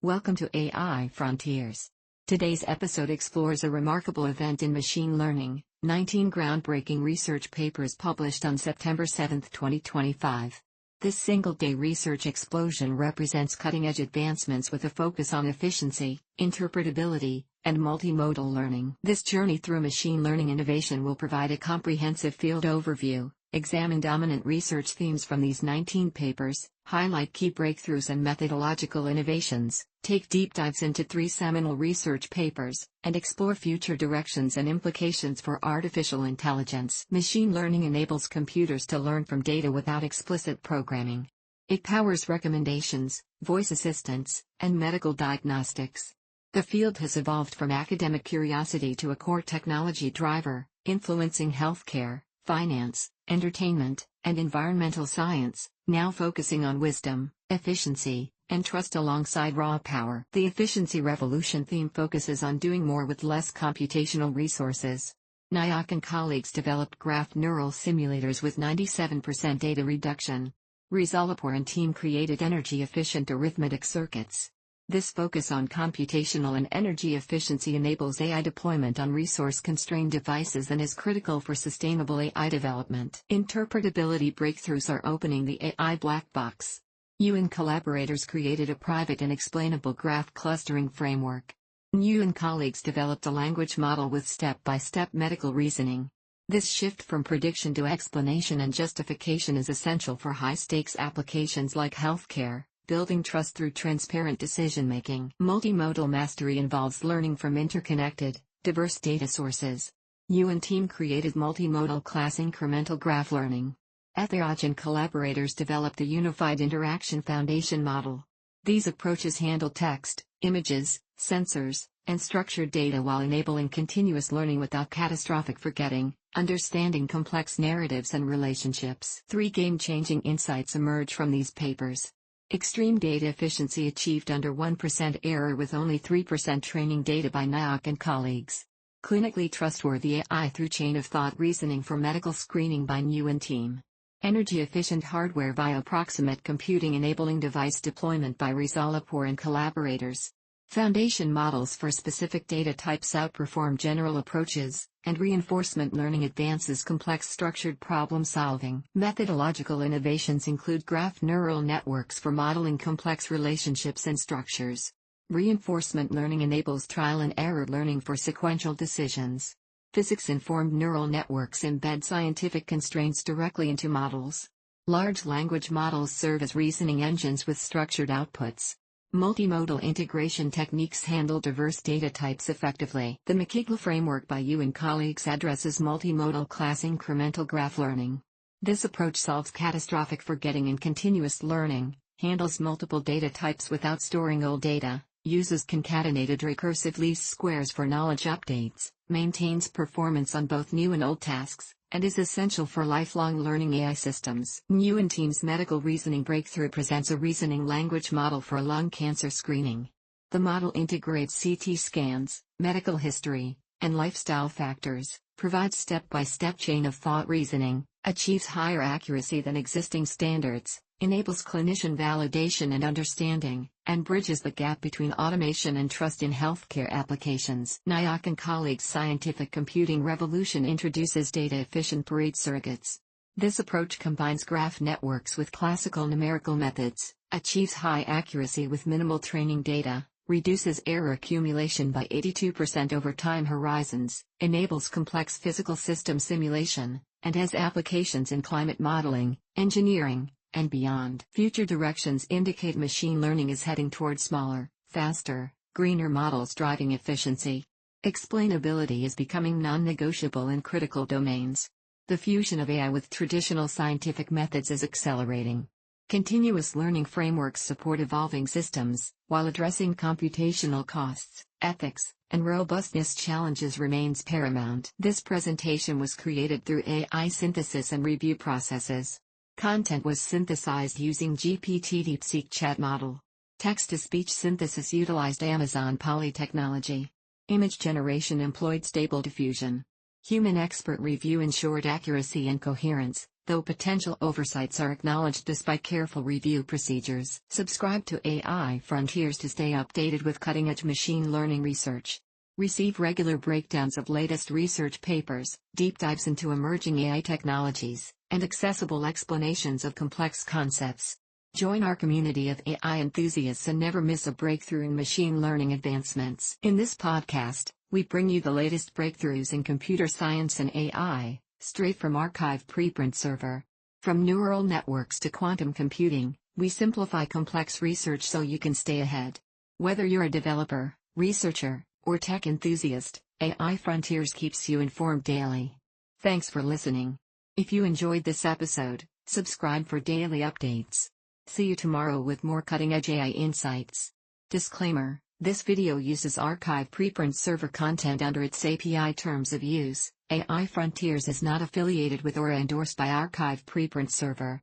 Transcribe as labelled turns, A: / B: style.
A: Welcome to AI Frontiers. Today's episode explores a remarkable event in machine learning, 19 groundbreaking research papers published on September 7, 2025. This single-day research explosion represents cutting-edge advancements with a focus on efficiency, interpretability, and multimodal learning. This journey through machine learning innovation will provide a comprehensive field overview, examine dominant research themes from these 19 papers, highlight key breakthroughs and methodological innovations, take deep dives into 3 seminal research papers, and explore future directions and implications for artificial intelligence. Machine learning enables computers to learn from data without explicit programming. It powers recommendations, voice assistants, and medical diagnostics. The field has evolved from academic curiosity to a core technology driver, influencing healthcare, finance, entertainment, and environmental science, now focusing on wisdom, efficiency, and trust alongside raw power. The efficiency revolution theme focuses on doing more with less computational resources. Nayak and colleagues developed graph neural simulators with 97% data reduction. Rizalapur and team created energy-efficient arithmetic circuits. This focus on computational and energy efficiency enables AI deployment on resource-constrained devices and is critical for sustainable AI development. Interpretability breakthroughs are opening the AI black box. Yu and collaborators created a private and explainable graph clustering framework. Yu and colleagues developed a language model with step-by-step medical reasoning. This shift from prediction to explanation and justification is essential for high-stakes applications like healthcare, building trust through transparent decision-making. Multimodal mastery involves learning from interconnected, diverse data sources. Yu and team created multimodal class incremental graph learning. Ethiraj and collaborators developed a unified interaction foundation model. These approaches handle text, images, sensors, and structured data while enabling continuous learning without catastrophic forgetting, understanding complex narratives and relationships. 3 game-changing insights emerge from these papers. Extreme data efficiency achieved under 1% error with only 3% training data by Nayak and colleagues. Clinically trustworthy AI through chain-of-thought reasoning for medical screening by Yu and team. Energy-efficient hardware via proximate computing enabling device deployment by Rizalapur and collaborators. Foundation models for specific data types outperform general approaches, and reinforcement learning advances complex structured problem-solving. Methodological innovations include graph neural networks for modeling complex relationships and structures. Reinforcement learning enables trial-and-error learning for sequential decisions. Physics-informed neural networks embed scientific constraints directly into models. Large language models serve as reasoning engines with structured outputs. Multimodal integration techniques handle diverse data types effectively. The MCIGLE framework by Yu and colleagues addresses multimodal class incremental graph learning. This approach solves catastrophic forgetting and continuous learning, handles multiple data types without storing old data, uses concatenated recursive least squares for knowledge updates, maintains performance on both new and old tasks, and is essential for lifelong learning AI systems. Yu and team's medical reasoning breakthrough presents a reasoning language model for lung cancer screening. The model integrates CT scans, medical history, and lifestyle factors, provides step-by-step chain-of-thought reasoning, achieves higher accuracy than existing standards, enables clinician validation and understanding, and bridges the gap between automation and trust in healthcare applications. Nayak and colleagues' scientific computing revolution introduces data-efficient Pareto circuits. This approach combines graph networks with classical numerical methods, achieves high accuracy with minimal training data, reduces error accumulation by 82% over time horizons, enables complex physical system simulation, and has applications in climate modeling, engineering, and beyond. Future directions indicate machine learning is heading toward smaller, faster, greener models driving efficiency. Explainability is becoming non-negotiable in critical domains. The fusion of AI with traditional scientific methods is accelerating. Continuous learning frameworks support evolving systems, while addressing computational costs, ethics, and robustness challenges remains paramount. This presentation was created through AI synthesis and review processes. Content was synthesized using GPT DeepSeek chat model. Text-to-speech synthesis utilized Amazon Poly technology. Image generation employed Stable Diffusion. Human expert review ensured accuracy and coherence, though potential oversights are acknowledged despite careful review procedures. Subscribe to AI Frontiers to stay updated with cutting-edge machine learning research. Receive regular breakdowns of latest research papers, deep dives into emerging AI technologies, and accessible explanations of complex concepts. Join our community of AI enthusiasts and never miss a breakthrough in machine learning advancements. In this podcast, we bring you the latest breakthroughs in computer science and AI, straight from archive preprint server. From neural networks to quantum computing, we simplify complex research so you can stay ahead. Whether you're a developer, researcher, or tech enthusiast, AI Frontiers keeps you informed daily. Thanks for listening. If you enjoyed this episode, subscribe for daily updates. See you tomorrow with more cutting-edge AI insights. Disclaimer: this video uses archive preprint server content under its API terms of use. AI Frontiers is not affiliated with or endorsed by archive preprint server.